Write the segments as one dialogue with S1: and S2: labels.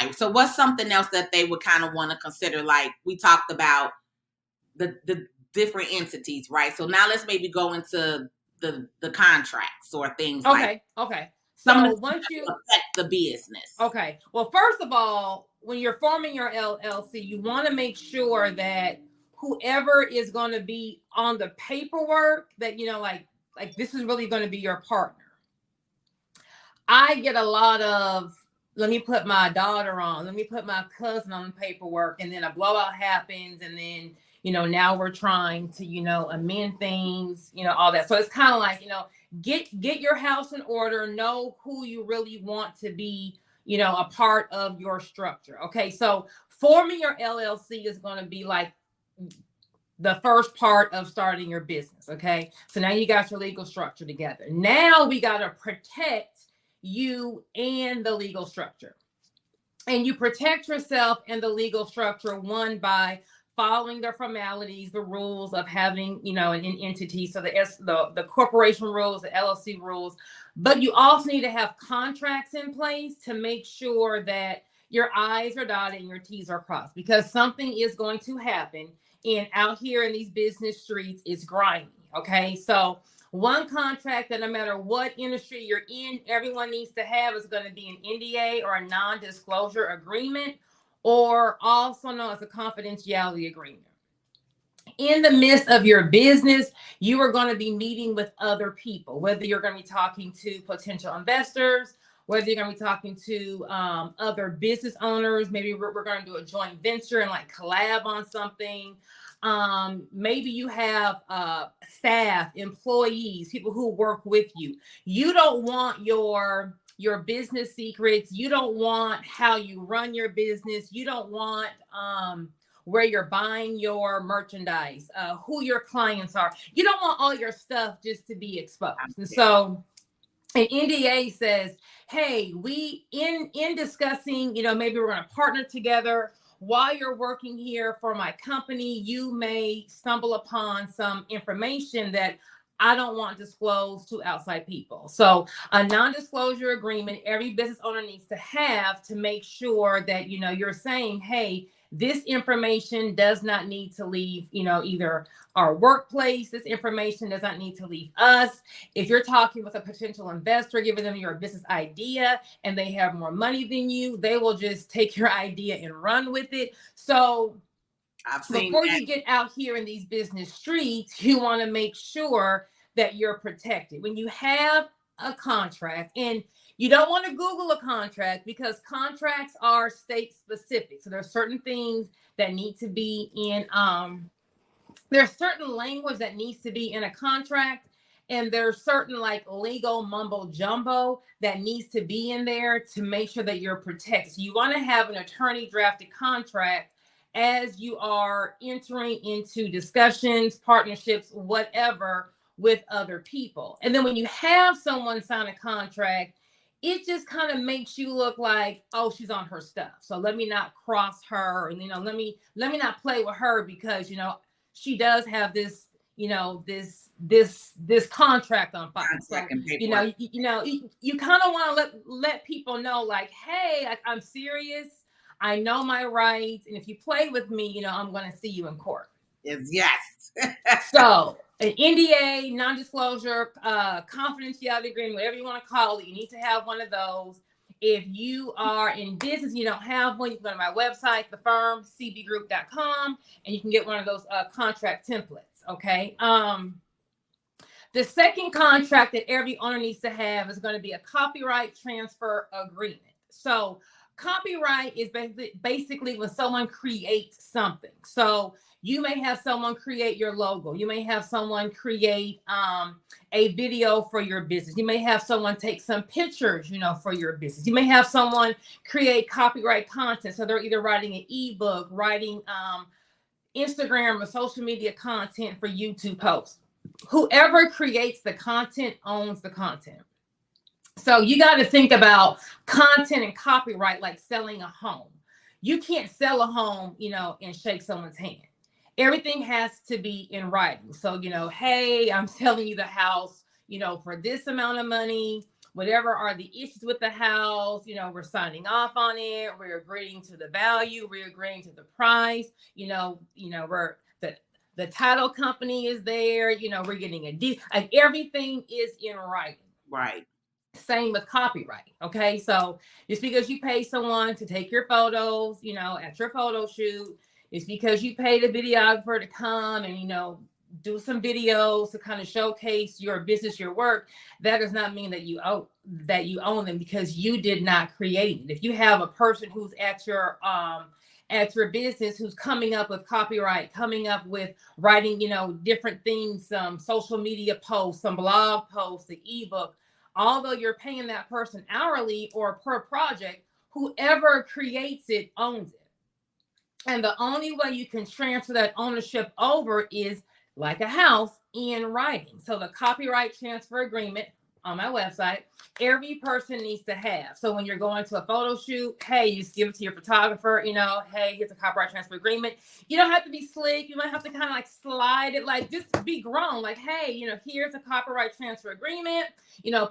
S1: Right. So what's something else that they would kind of want to consider? Like we talked about the different entities, right? So now let's maybe go into the contracts or things like
S2: Okay.
S1: some of the
S2: So
S1: things
S2: once
S1: that
S2: you
S1: will affect the business.
S2: Okay. Well, first of all, when you're forming your LLC, you want to make sure that whoever is going to be on the paperwork, that like this is really going to be your partner. I get a lot of, let me put my daughter on, let me put my cousin on the paperwork, and then a blowout happens, and then now we're trying to amend things, all that. So it's kind of like, get your house in order, know who you really want to be, a part of your structure. Okay, so forming your LLC is going to be like the first part of starting your business. Okay, so now you got your legal structure together. Now we got to protect you and the legal structure. And you protect yourself and the legal structure, one, by following the formalities, the rules of having, an entity. So the corporation rules, the LLC rules, but you also need to have contracts in place to make sure that your I's are dotted and your T's are crossed, because something is going to happen. And out here in these business streets, it's grimy. Okay, so one contract that no matter what industry you're in, everyone needs to have is going to be an NDA, or a non-disclosure agreement, or also known as a confidentiality agreement. In the midst of your business, you are going to be meeting with other people, whether you're going to be talking to potential investors, whether you're going to be talking to other business owners. Maybe we're going to do a joint venture and like collab on something. Maybe you have staff, employees, people who work with you. You don't want your business secrets. You don't want how you run your business. You don't want where you're buying your merchandise, who your clients are. You don't want all your stuff just to be exposed. And so an NDA says, hey, we in discussing, maybe we're going to partner together. While you're working here for my company, you may stumble upon some information that I don't want disclosed to outside people. So a non-disclosure agreement, every business owner needs to have to make sure that, you're saying, hey, this information does not need to leave, either our workplace. This information does not need to leave us. If you're talking with a potential investor, giving them your business idea, and they have more money than you, they will just take your idea and run with it. So before you get out here in these business streets, you want to make sure that you're protected. When you have a contract, and you don't want to Google a contract, because contracts are state specific. So there's certain things that need to be in, there's certain language that needs to be in a contract. And there's certain like legal mumbo jumbo that needs to be in there to make sure that you're protected. So you want to have an attorney drafted contract as you are entering into discussions, partnerships, whatever, with other people. And then when you have someone sign a contract, it just kind of makes you look like, oh, she's on her stuff. So let me not cross her, and let me not play with her, because she does have this, this contract on file. So you kind of want to let people know, like, hey, I'm serious. I know my rights, and if you play with me, I'm going to see you in court.
S1: Yes.
S2: So an NDA, non-disclosure, confidentiality agreement, whatever you want to call it, you need to have one of those. If you are in business, you don't have one, you can go to my website, thefirmcbgroup.com, and you can get one of those contract templates. Okay. The second contract that every owner needs to have is going to be a copyright transfer agreement. So copyright is basically when someone creates something. So you may have someone create your logo. You may have someone create a video for your business. You may have someone take some pictures, for your business. You may have someone create copyright content. So they're either writing an ebook, writing Instagram or social media content for YouTube posts. Whoever creates the content owns the content. So you got to think about content and copyright like selling a home. You can't sell a home, and shake someone's hand. Everything has to be in writing. So, hey, I'm selling you the house, for this amount of money. whatever are the issues with the house, we're signing off on it. We're agreeing to the value. We're agreeing to the price. We're the title company is there. We're getting a deal. Like everything is in writing.
S1: Right.
S2: Same with copyright. Okay. So just because you pay someone to take your photos, at your photo shoot, it's because you paid a videographer to come and, do some videos to kind of showcase your business, your work. That does not mean that you own them, because you did not create it. If you have a person who's at your business who's coming up with copyright, coming up with writing, different things, some social media posts, some blog posts, the ebook, although you're paying that person hourly or per project, whoever creates it owns it. And the only way you can transfer that ownership over is like a house, in writing. So the copyright transfer agreement on my website, every person needs to have. So when you're going to a photo shoot, hey, you just give it to your photographer, hey, here's a copyright transfer agreement. You don't have to be slick. You might have to kind of like slide it, like just be grown. Like, hey, here's a copyright transfer agreement.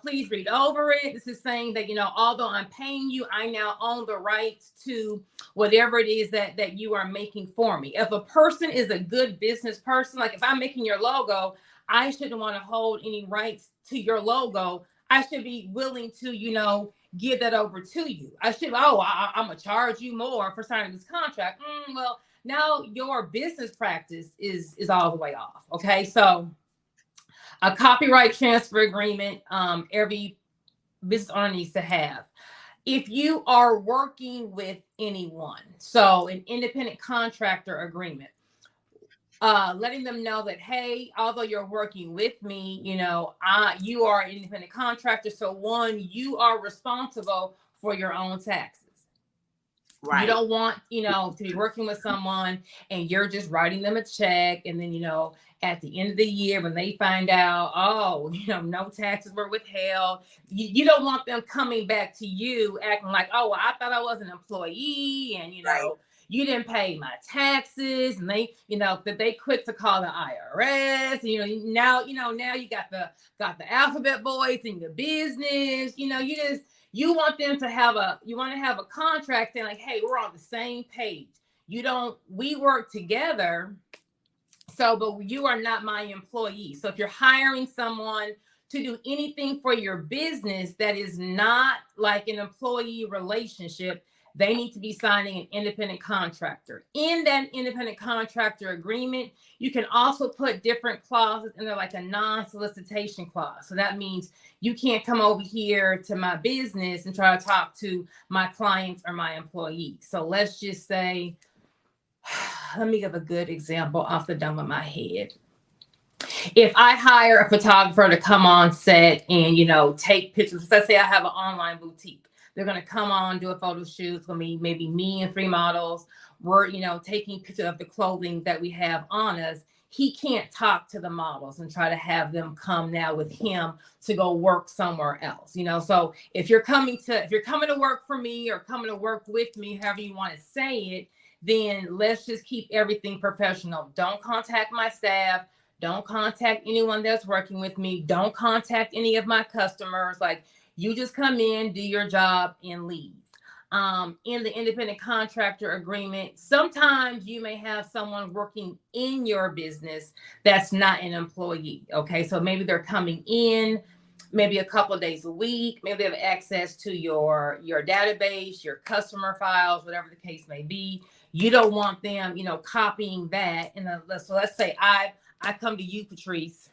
S2: Please read over it. This is saying that, although I'm paying you, I now own the rights to whatever it is that you are making for me. If a person is a good business person, like if I'm making your logo, I shouldn't want to hold any rights to your logo. I should be willing to, give that over to you. I'm going to charge you more for signing this contract. Well, now your business practice is all the way off. Okay. So a copyright transfer agreement, every business owner needs to have. If you are working with anyone, so an independent contractor agreement, letting them know that, hey, although you're working with me, you are an independent contractor. So one, you are responsible for your own taxes. Right. You don't want, to be working with someone and you're just writing them a check. And then, at the end of the year, when they find out, no taxes were withheld, you don't want them coming back to you acting like, oh, well, I thought I was an employee and,
S1: right.
S2: You didn't pay my taxes, and they, that they quick to call the IRS. Now you got the alphabet boys in your business. You want them to have a contract saying like, hey, we're on the same page. We work together. So, but you are not my employee. So if you're hiring someone to do anything for your business that is not like an employee relationship, they need to be signing an independent contractor. In that independent contractor agreement, you can also put different clauses in there, like a non-solicitation clause. So that means you can't come over here to my business and try to talk to my clients or my employees. So let's just say, let me give a good example off the dome of my head. If I hire a photographer to come on set and, take pictures, let's say I have an online boutique. They're going to come on, do a photo shoot. It's going to be maybe me and 3 models. We're, taking pictures of the clothing that we have on us. He can't talk to the models and try to have them come now with him to go work somewhere else. So if you're coming to work for me or coming to work with me, however you want to say it, then let's just keep everything professional. Don't contact my staff. Don't contact anyone that's working with me. Don't contact any of my customers. Like, you just come in, do your job, and leave. In the independent contractor agreement, sometimes you may have someone working in your business that's not an employee. Okay, so maybe they're coming in maybe a couple of days a week. Maybe they have access to your database, your customer files, whatever the case may be. You don't want them, copying that. And so let's say I come to you, Patrice.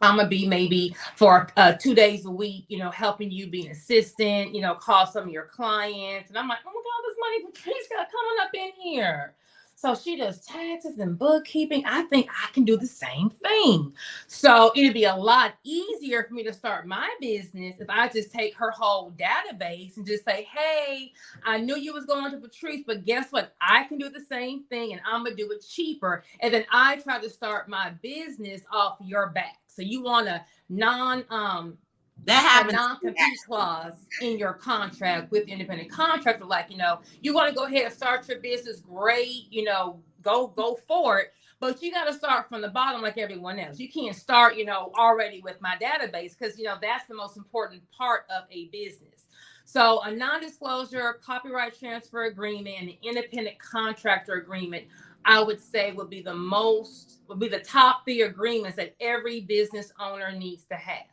S2: I'm going to be maybe for 2 days a week, helping you be an assistant, call some of your clients. And I'm like, oh my God, this money Patrice got coming up in here. So she does taxes and bookkeeping. I think I can do the same thing. So it'd be a lot easier for me to start my business if I just take her whole database and just say, hey, I knew you was going to Patrice, but guess what? I can do the same thing and I'm going to do it cheaper. And then I try to start my business off your back. So you want a non-compete clause in your contract with the independent contractor. Like, you want to go ahead and start your business, great, go for it. But you got to start from the bottom like everyone else. You can't start, already with my database because, that's the most important part of a business. So a non-disclosure copyright transfer agreement and an independent contractor agreement, I would say would be the top 3 agreements that every business owner needs to have.